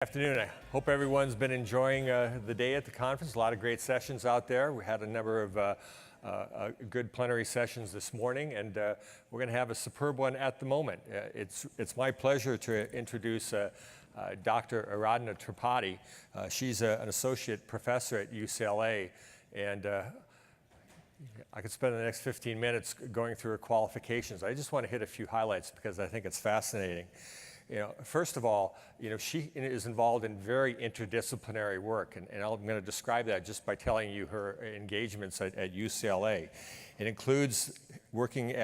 Afternoon. I hope everyone's been enjoying the day at the conference. A lot of great sessions out there. We had a number of good plenary sessions this morning, and we're going to have a superb one at the moment. It's my pleasure to introduce Dr. Aradhna Tripati. She's an associate professor at UCLA, and I could spend the next 15 minutes going through her qualifications. I just want to hit a few highlights because I think it's fascinating. First of all, she is involved in very interdisciplinary work, and I'm going to describe that just by telling you her engagements at UCLA. It includes working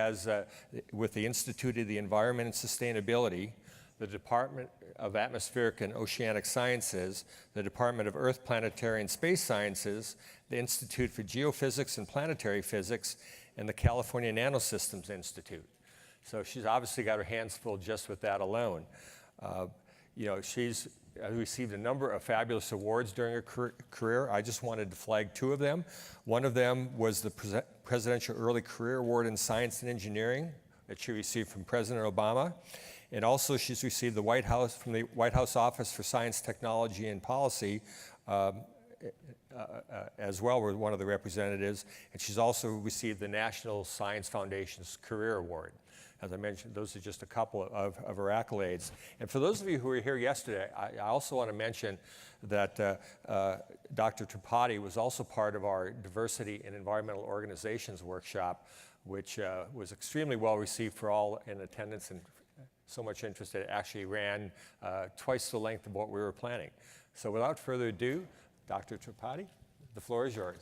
with the Institute of the Environment and Sustainability, the Department of Atmospheric and Oceanic Sciences, the Department of Earth, Planetary and Space Sciences, the Institute for Geophysics and Planetary Physics, and the California Nanosystems Institute. So she's obviously got her hands full just with that alone. She's received a number of fabulous awards during her career. I just wanted to flag two of them. One of them was the Presidential Early Career Award in Science and Engineering that she received from President Obama. And also she's received from the White House Office for Science, Technology and Policy as well, we're one of the representatives. And she's also received the National Science Foundation's Career Award. As I mentioned, those are just a couple of her accolades. And for those of you who were here yesterday, I also want to mention that Dr. Tripati was also part of our Diversity in Environmental Organizations workshop, which was extremely well received for all in attendance and so much interest that it actually ran twice the length of what we were planning. So without further ado, Dr. Tripati, the floor is yours.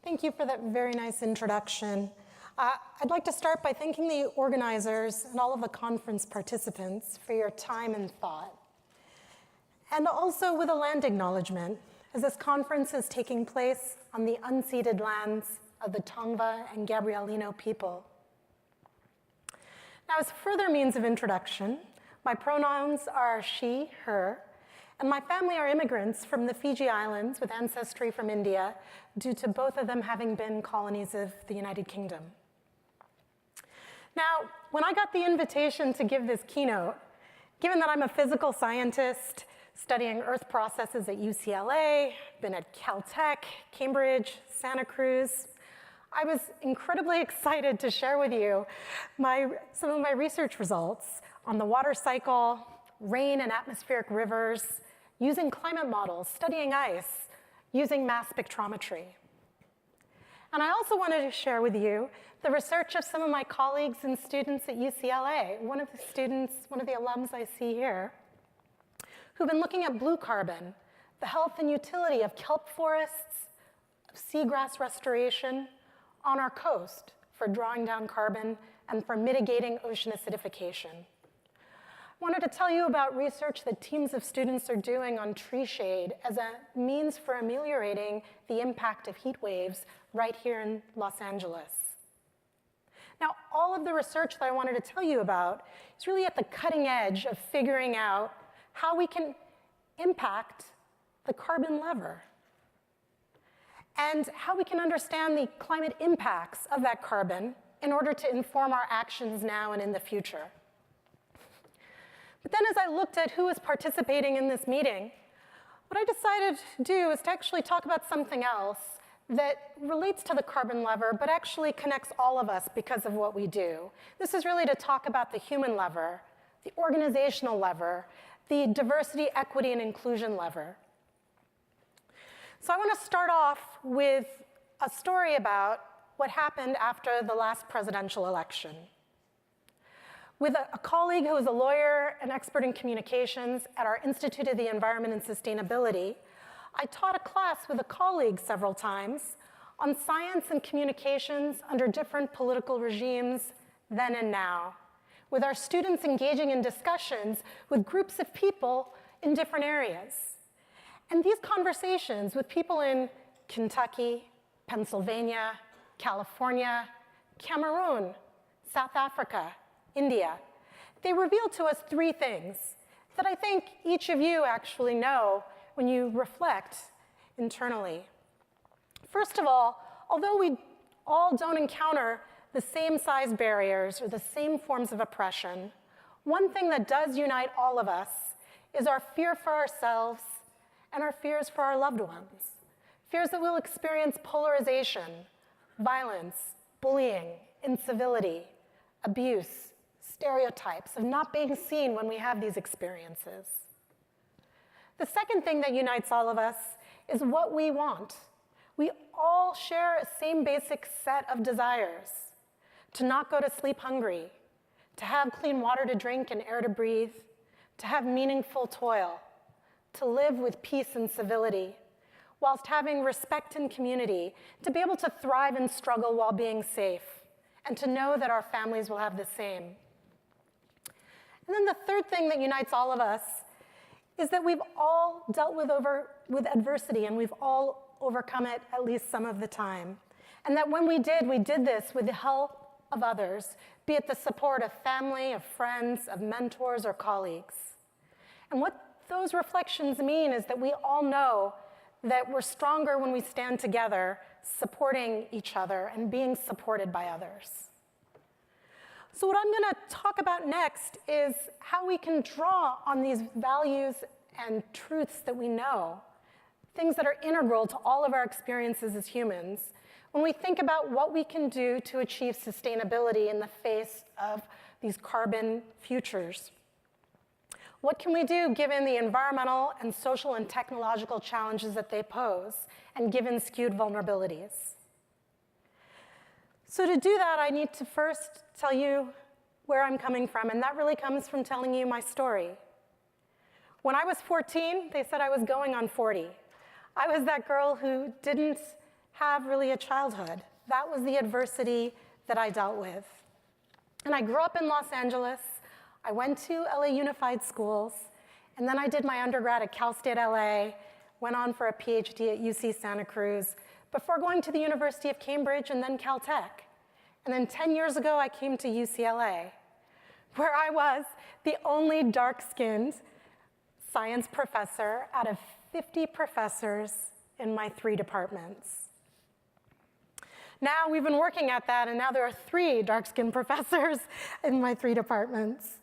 Thank you for that very nice introduction. I'd like to start by thanking the organizers and all of the conference participants for your time and thought. And also with a land acknowledgement, as this conference is taking place on the unceded lands of the Tongva and Gabrielino people. Now, as further means of introduction, my pronouns are she, her, and my family are immigrants from the Fiji Islands with ancestry from India, due to both of them having been colonies of the United Kingdom. Now, when I got the invitation to give this keynote, given that I'm a physical scientist studying Earth processes at UCLA, been at Caltech, Cambridge, Santa Cruz, I was incredibly excited to share with you some of my research results on the water cycle, rain and atmospheric rivers, using climate models, studying ice, using mass spectrometry. And I also wanted to share with you the research of some of my colleagues and students at UCLA. One of the alums I see here, who've been looking at blue carbon, the health and utility of kelp forests, of seagrass restoration on our coast for drawing down carbon and for mitigating ocean acidification. I wanted to tell you about research that teams of students are doing on tree shade as a means for ameliorating the impact of heat waves right here in Los Angeles. Now, all of the research that I wanted to tell you about is really at the cutting edge of figuring out how we can impact the carbon lever and how we can understand the climate impacts of that carbon in order to inform our actions now and in the future. But then as I looked at who was participating in this meeting, what I decided to do is to actually talk about something else that relates to the carbon lever, but actually connects all of us because of what we do. This is really to talk about the human lever, the organizational lever, the diversity, equity, and inclusion lever. So I want to start off with a story about what happened after the last presidential election. With a colleague who is a lawyer and expert in communications at our Institute of the Environment and Sustainability, I taught a class with a colleague several times on science and communications under different political regimes then and now, with our students engaging in discussions with groups of people in different areas. And these conversations with people in Kentucky, Pennsylvania, California, Cameroon, South Africa, India, they reveal to us three things that I think each of you actually know when you reflect internally. First of all, although we all don't encounter the same size barriers or the same forms of oppression, one thing that does unite all of us is our fear for ourselves and our fears for our loved ones. Fears that we'll experience polarization, violence, bullying, incivility, abuse, stereotypes of not being seen when we have these experiences. The second thing that unites all of us is what we want. We all share a same basic set of desires: to not go to sleep hungry, to have clean water to drink and air to breathe, to have meaningful toil, to live with peace and civility, whilst having respect and community, to be able to thrive and struggle while being safe, and to know that our families will have the same. And then the third thing that unites all of us is that we've all dealt with adversity, and we've all overcome it at least some of the time. And that when we did this with the help of others, be it the support of family, of friends, of mentors, or colleagues. And what those reflections mean is that we all know that we're stronger when we stand together, supporting each other and being supported by others. So what I'm going to talk about next is how we can draw on these values and truths that we know, things that are integral to all of our experiences as humans, when we think about what we can do to achieve sustainability in the face of these carbon futures. What can we do given the environmental and social and technological challenges that they pose, and given skewed vulnerabilities? So to do that, I need to first tell you where I'm coming from, and that really comes from telling you my story. When I was 14, they said I was going on 40. I was that girl who didn't have really a childhood. That was the adversity that I dealt with. And I grew up in Los Angeles. I went to LA Unified Schools, and then I did my undergrad at Cal State LA, went on for a PhD at UC Santa Cruz, before going to the University of Cambridge and then Caltech. And then 10 years ago, I came to UCLA, where I was the only dark-skinned science professor out of 50 professors in my 3 departments. Now we've been working at that, and now there are 3 dark-skinned professors in my 3 departments.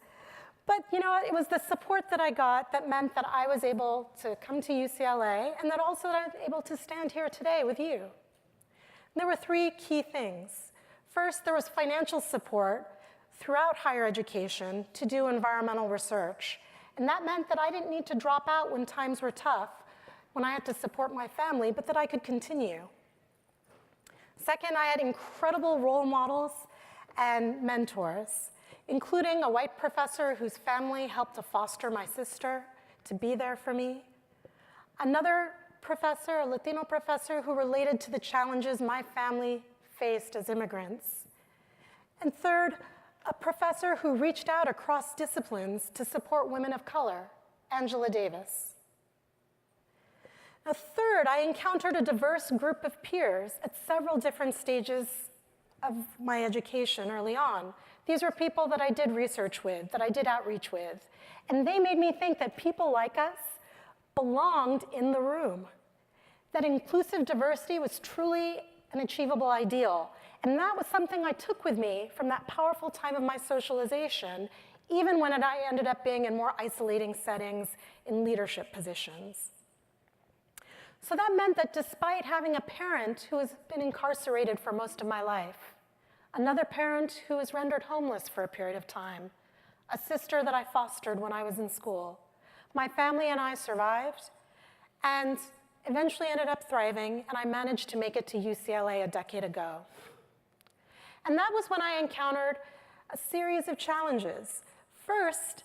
But you know, it was the support that I got that meant that I was able to come to UCLA, and that also that I'm able to stand here today with you. And there were 3 key things. First, there was financial support throughout higher education to do environmental research. And that meant that I didn't need to drop out when times were tough, when I had to support my family, but that I could continue. Second, I had incredible role models and mentors, including a white professor whose family helped to foster my sister, to be there for me. Another professor, a Latino professor, who related to the challenges my family faced as immigrants. And third, a professor who reached out across disciplines to support women of color, Angela Davis. Now, third, I encountered a diverse group of peers at several different stages of my education early on. These were people that I did research with, that I did outreach with, and they made me think that people like us belonged in the room, that inclusive diversity was truly an achievable ideal. And that was something I took with me from that powerful time of my socialization, even when I ended up being in more isolating settings in leadership positions. So that meant that despite having a parent who has been incarcerated for most of my life, another parent who was rendered homeless for a period of time, a sister that I fostered when I was in school, my family and I survived, and eventually ended up thriving, and I managed to make it to UCLA a decade ago. And that was when I encountered a series of challenges. First,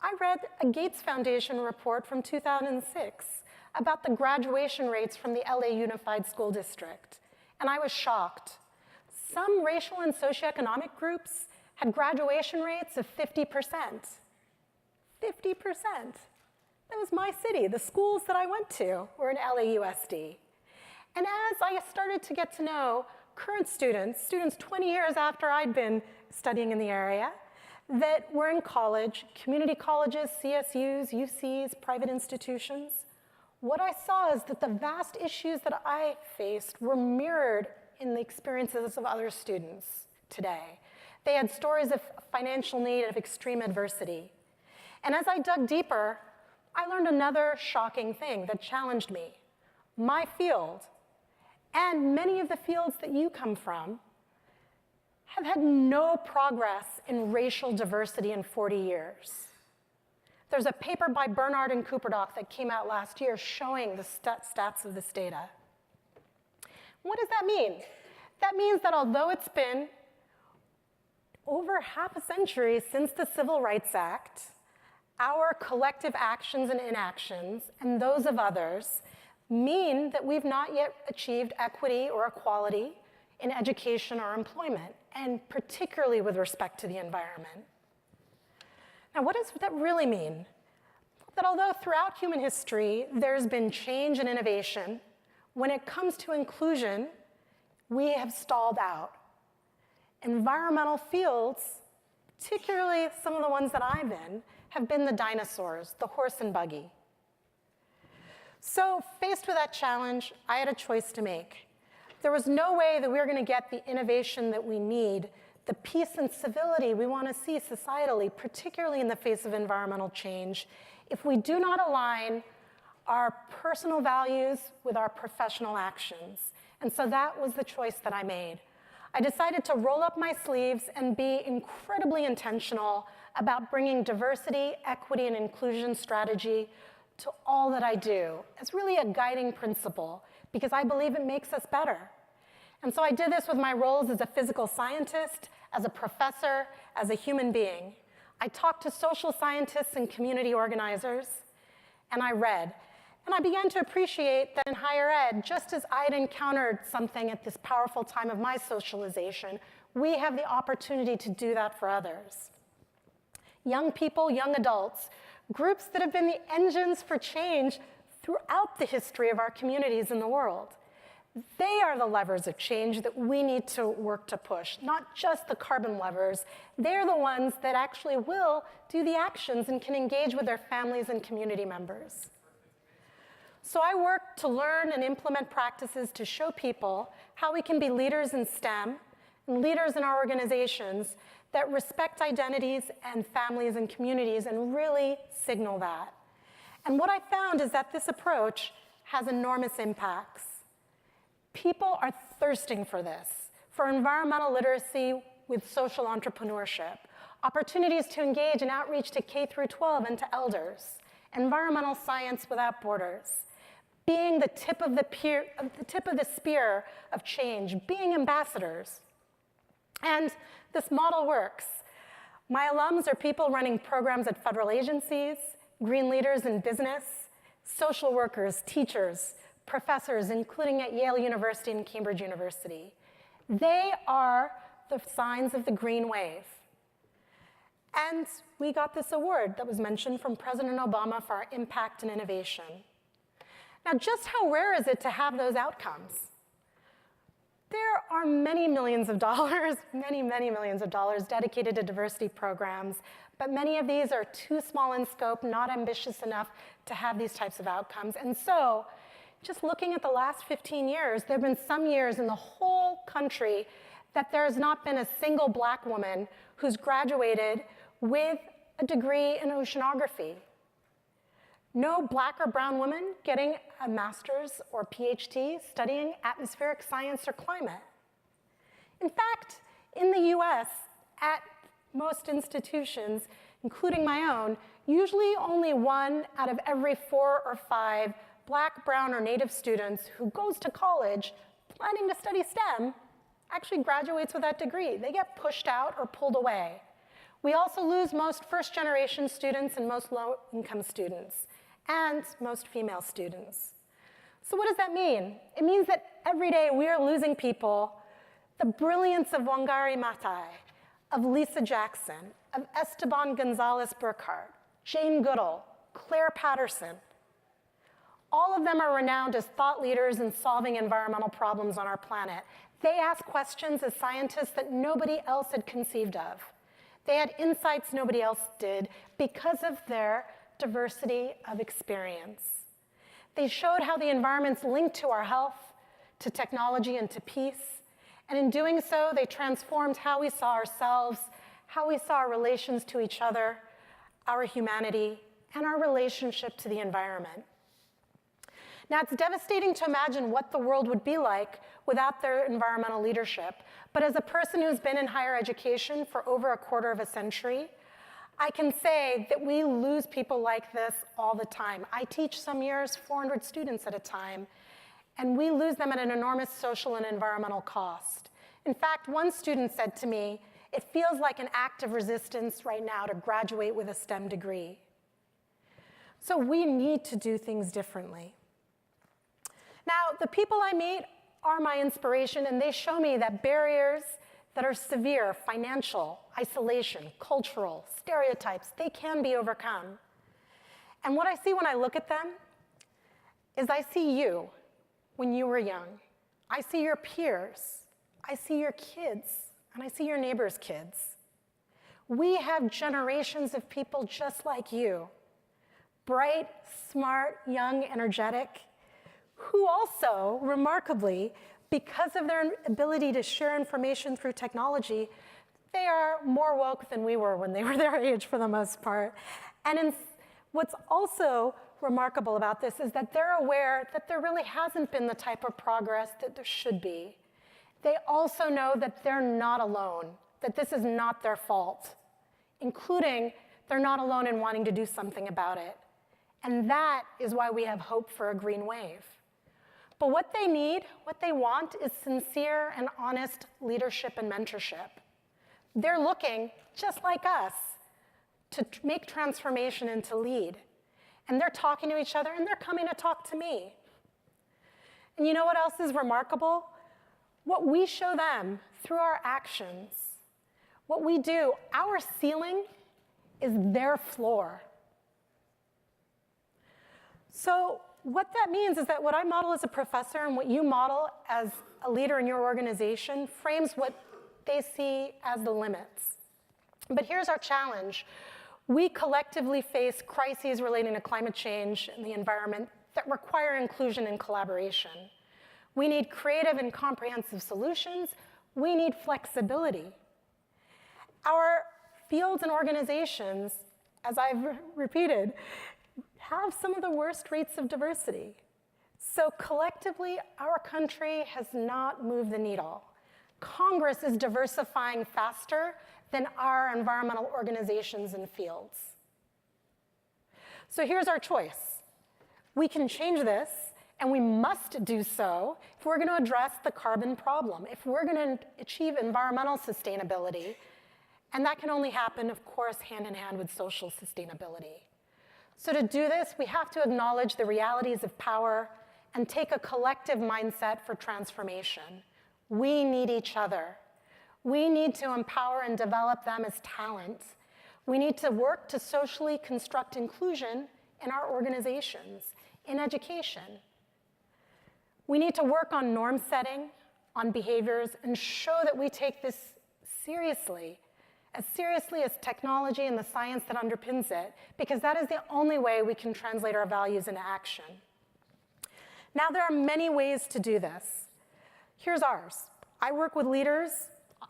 I read a Gates Foundation report from 2006 about the graduation rates from the LA Unified School District, and I was shocked. Some racial and socioeconomic groups had graduation rates of 50%. 50%. That was my city. The schools that I went to were in LAUSD. And as I started to get to know current students 20 years after I'd been studying in the area, that were in college, community colleges, CSUs, UCs, private institutions, what I saw is that the vast issues that I faced were mirrored in the experiences of other students today. They had stories of financial need and of extreme adversity. And as I dug deeper, I learned another shocking thing that challenged me. My field, and many of the fields that you come from, have had no progress in racial diversity in 40 years. There's a paper by Bernard and Cooperdock that came out last year showing the stats of this data. What does that mean? That means that although it's been over half a century since the Civil Rights Act, our collective actions and inactions, and those of others, mean that we've not yet achieved equity or equality in education or employment, and particularly with respect to the environment. Now, what does that really mean? That although throughout human history there's been change and innovation, when it comes to inclusion, we have stalled out. Environmental fields, particularly some of the ones that I'm in, have been the dinosaurs, the horse and buggy. So faced with that challenge, I had a choice to make. There was no way that we were going to get the innovation that we need, the peace and civility we want to see societally, particularly in the face of environmental change, if we do not align our personal values with our professional actions. And so that was the choice that I made. I decided to roll up my sleeves and be incredibly intentional about bringing diversity, equity, and inclusion strategy to all that I do as really a guiding principle, because I believe it makes us better. And so I did this with my roles as a physical scientist, as a professor, as a human being. I talked to social scientists and community organizers, and I read. And I began to appreciate that in higher ed, just as I had encountered something at this powerful time of my socialization, we have the opportunity to do that for others. Young people, young adults, groups that have been the engines for change throughout the history of our communities in the world. They are the levers of change that we need to work to push, not just the carbon levers. They're the ones that actually will do the actions and can engage with their families and community members. So I work to learn and implement practices to show people how we can be leaders in STEM and leaders in our organizations that respect identities and families and communities and really signal that. And what I found is that this approach has enormous impacts. People are thirsting for this, for environmental literacy with social entrepreneurship, opportunities to engage in outreach to K through 12 and to elders, environmental science without borders, being the tip of the spear of change, being ambassadors. And this model works. My alums are people running programs at federal agencies, green leaders in business, social workers, teachers, professors, including at Yale University and Cambridge University. They are the signs of the green wave. And we got this award that was mentioned from President Obama for our impact and innovation. Now, just how rare is it to have those outcomes? There are many millions of dollars, many millions of dollars dedicated to diversity programs, but many of these are too small in scope, not ambitious enough to have these types of outcomes. And so, just looking at the last 15 years, there have been some years in the whole country that there has not been a single Black woman who's graduated with a degree in oceanography. No Black or brown woman getting a master's or PhD studying atmospheric science or climate. In fact, in the US, at most institutions, including my own, usually only 1 out of every 4 or 5 Black, brown, or Native students who goes to college planning to study STEM actually graduates with that degree. They get pushed out or pulled away. We also lose most first-generation students and most low-income students, and most female students. So what does that mean? It means that every day we are losing people, the brilliance of Wangari Maathai, of Lisa Jackson, of Esteban Gonzalez Burkhart, Jane Goodall, Claire Patterson. All of them are renowned as thought leaders in solving environmental problems on our planet. They ask questions as scientists that nobody else had conceived of. They had insights nobody else did because of their diversity of experience. They showed how the environment's linked to our health, to technology, and to peace. And in doing so, they transformed how we saw ourselves, how we saw our relations to each other, our humanity, and our relationship to the environment. Now, it's devastating to imagine what the world would be like without their environmental leadership. But as a person who's been in higher education for over a quarter of a century, I can say that we lose people like this all the time. I teach some years 400 students at a time, and we lose them at an enormous social and environmental cost. In fact, one student said to me, "It feels like an act of resistance right now to graduate with a STEM degree." So we need to do things differently. Now, the people I meet are my inspiration, and they show me that barriers that are severe, financial, isolation, cultural, stereotypes, they can be overcome. And what I see when I look at them is I see you when you were young. I see your peers. I see your kids, and I see your neighbors' kids. We have generations of people just like you, bright, smart, young, energetic, who also, remarkably, because of their ability to share information through technology, they are more woke than we were when they were their age for the most part. And what's also remarkable about this is that they're aware that there really hasn't been the type of progress that there should be. They also know that they're not alone, that this is not their fault, including they're not alone in wanting to do something about it. And that is why we have hope for a green wave. But what they need, what they want, is sincere and honest leadership and mentorship. They're looking, just like us, to make transformation and to lead. And they're talking to each other, and they're coming to talk to me. And you know what else is remarkable? What we show them through our actions, what we do, our ceiling is their floor. So what that means is that what I model as a professor and what you model as a leader in your organization frames what they see as the limits. But here's our challenge. We collectively face crises relating to climate change and the environment that require inclusion and collaboration. We need creative and comprehensive solutions. We need flexibility. Our fields and organizations, as I've repeated, have some of the worst rates of diversity. So collectively, our country has not moved the needle. Congress is diversifying faster than our environmental organizations and fields. So here's our choice. We can change this, and we must do so if we're going to address the carbon problem, if we're going to achieve environmental sustainability, and that can only happen, of course, hand in hand with social sustainability. So to do this, we have to acknowledge the realities of power and take a collective mindset for transformation. We need each other. We need to empower and develop them as talent. We need to work to socially construct inclusion in our organizations, in education. We need to work on norm setting, on behaviors, and show that we take this seriously as technology and the science that underpins it, because that is the only way we can translate our values into action. Now, there are many ways to do this. Here's ours. I work with leaders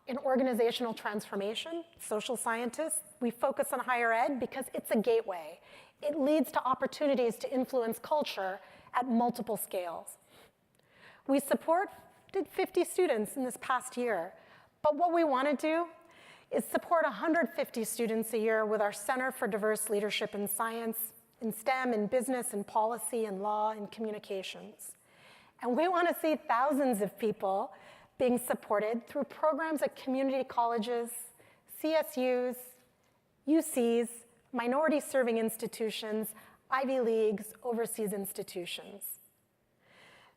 in organizational transformation, social scientists. We focus on higher ed because it's a gateway. It leads to opportunities to influence culture at multiple scales. We supported 50 students in this past year, but what we want to do is support 150 students a year with our Center for Diverse Leadership in Science, in STEM, in business, in policy, in law, in communications. And we want to see thousands of people being supported through programs at community colleges, CSUs, UCs, minority-serving institutions, Ivy Leagues, overseas institutions.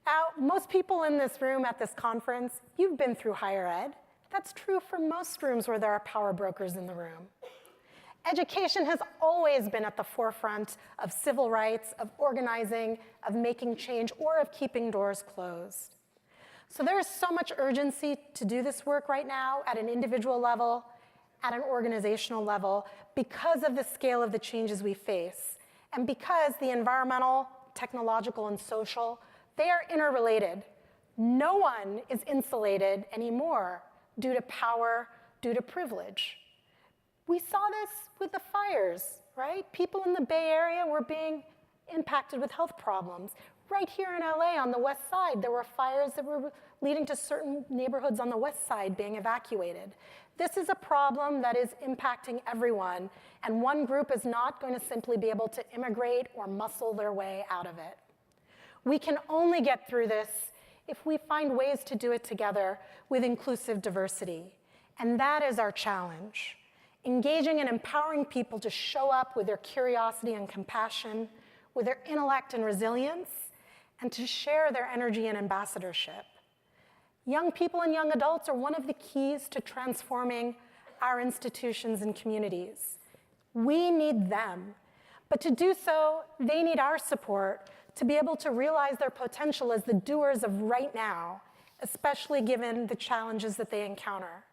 Now, most people in this room at this conference, you've been through higher ed. That's true for most rooms where there are power brokers in the room. Education has always been at the forefront of civil rights, of organizing, of making change, or of keeping doors closed. So there is so much urgency to do this work right now at an individual level, at an organizational level, because of the scale of the changes we face, and because the environmental, technological, and social, they are interrelated. No one is insulated anymore due to power, due to privilege. We saw this with the fires, right? People in the Bay Area were being impacted with health problems. Right here in LA on the west side, there were fires that were leading to certain neighborhoods on the west side being evacuated. This is a problem that is impacting everyone, and one group is not going to simply be able to immigrate or muscle their way out of it. We can only get through this if we find ways to do it together with inclusive diversity. And that is our challenge. Engaging and empowering people to show up with their curiosity and compassion, with their intellect and resilience, and to share their energy and ambassadorship. Young people and young adults are one of the keys to transforming our institutions and communities. We need them, but to do so, they need our support to be able to realize their potential as the doers of right now, especially given the challenges that they encounter.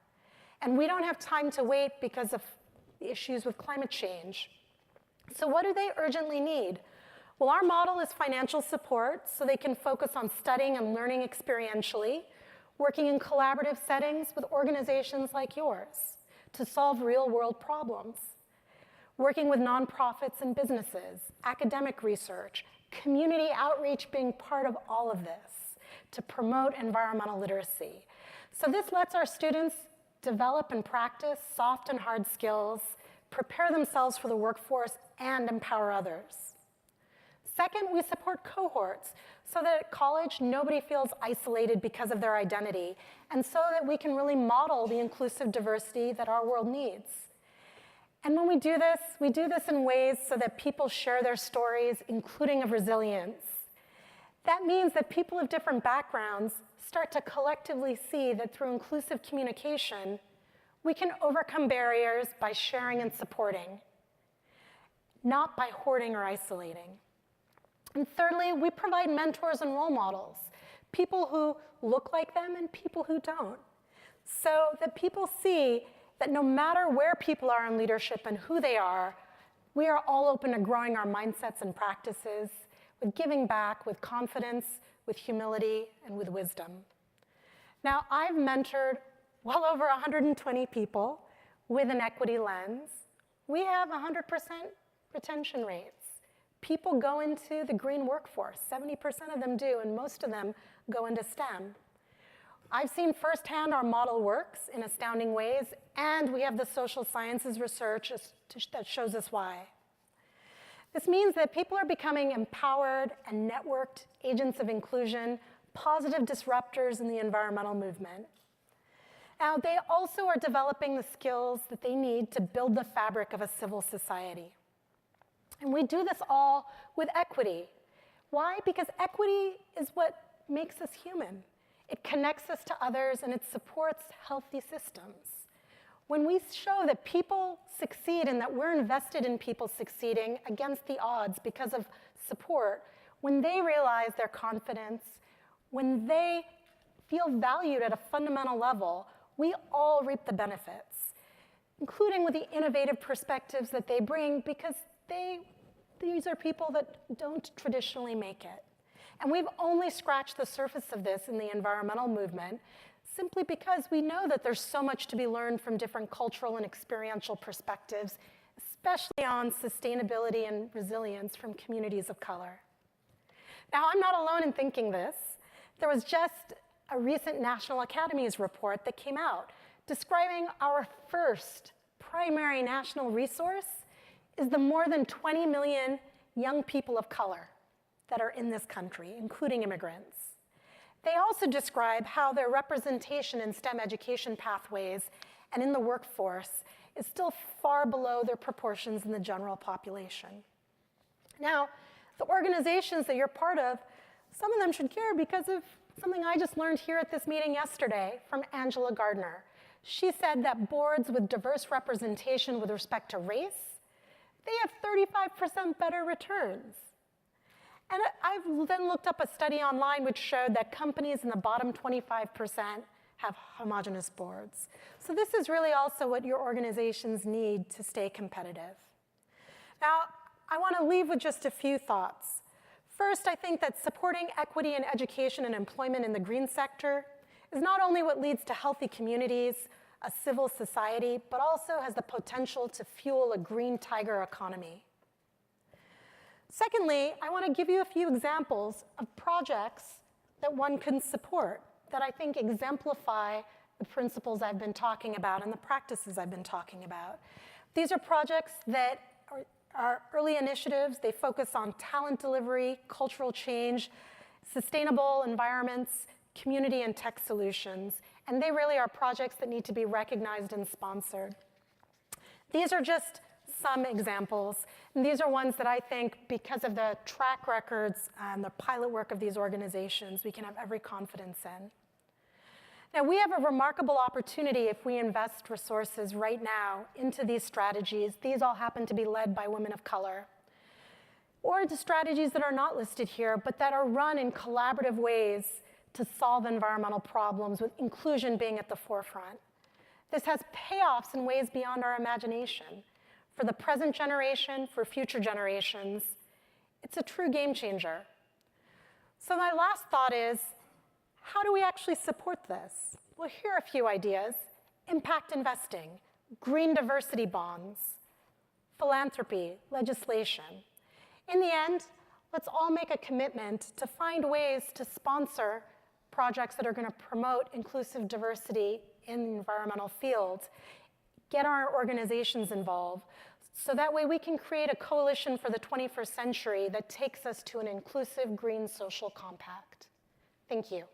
And we don't have time to wait because of the issues with climate change. So what do they urgently need? Well, our model is financial support so they can focus on studying and learning experientially, working in collaborative settings with organizations like yours to solve real-world problems, working with nonprofits and businesses, academic research, community outreach being part of all of this to promote environmental literacy. So this lets our students develop and practice soft and hard skills, prepare themselves for the workforce, and empower others. Second, we support cohorts so that at college, nobody feels isolated because of their identity, and so that we can really model the inclusive diversity that our world needs. And when we do this in ways so that people share their stories, including of resilience. That means that people of different backgrounds start to collectively see that through inclusive communication, we can overcome barriers by sharing and supporting, not by hoarding or isolating. And thirdly, we provide mentors and role models, people who look like them and people who don't, so that people see that no matter where people are in leadership and who they are, we are all open to growing our mindsets and practices, with giving back, with confidence, with humility, and with wisdom. Now, I've mentored well over 120 people with an equity lens. We have 100% retention rates. People go into the green workforce. 70% of them do, and most of them go into STEM. I've seen firsthand our model works in astounding ways, and we have the social sciences research that shows us why. This means that people are becoming empowered and networked agents of inclusion, positive disruptors in the environmental movement. Now, they also are developing the skills that they need to build the fabric of a civil society. And we do this all with equity. Why? Because equity is what makes us human. It connects us to others, and it supports healthy systems. When we show that people succeed and that we're invested in people succeeding against the odds because of support, when they realize their confidence, when they feel valued at a fundamental level, we all reap the benefits, including with the innovative perspectives that they bring, because these are people that don't traditionally make it. And we've only scratched the surface of this in the environmental movement, simply because we know that there's so much to be learned from different cultural and experiential perspectives, especially on sustainability and resilience from communities of color. Now, I'm not alone in thinking this. There was just a recent National Academies report that came out describing our first primary national resource is the more than 20 million young people of color that are in this country, including immigrants. They also describe how their representation in STEM education pathways and in the workforce is still far below their proportions in the general population. Now, the organizations that you're part of, some of them should care because of something I just learned here at this meeting yesterday from Angela Gardner. She said that boards with diverse representation with respect to race, they have 35% better returns. And I've then looked up a study online which showed that companies in the bottom 25% have homogeneous boards. So this is really also what your organizations need to stay competitive. Now, I want to leave with just a few thoughts. First, I think that supporting equity in education and employment in the green sector is not only what leads to healthy communities, a civil society, but also has the potential to fuel a green tiger economy. Secondly, I want to give you a few examples of projects that one can support that I think exemplify the principles I've been talking about and the practices I've been talking about. These are projects that are early initiatives. They focus on talent delivery, cultural change, sustainable environments, community and tech solutions, and they really are projects that need to be recognized and sponsored. These are just some examples, and these are ones that I think, because of the track records and the pilot work of these organizations, we can have every confidence in. Now, we have a remarkable opportunity if we invest resources right now into these strategies. These all happen to be led by women of color, or into strategies that are not listed here, but that are run in collaborative ways to solve environmental problems, with inclusion being at the forefront. This has payoffs in ways beyond our imagination. For the present generation, for future generations, it's a true game changer. So my last thought is, how do we actually support this? Well, here are a few ideas: impact investing, green diversity bonds, philanthropy, legislation. In the end, let's all make a commitment to find ways to sponsor projects that are going to promote inclusive diversity in the environmental field, get our organizations involved, so that way we can create a coalition for the 21st century that takes us to an inclusive green social compact. Thank you.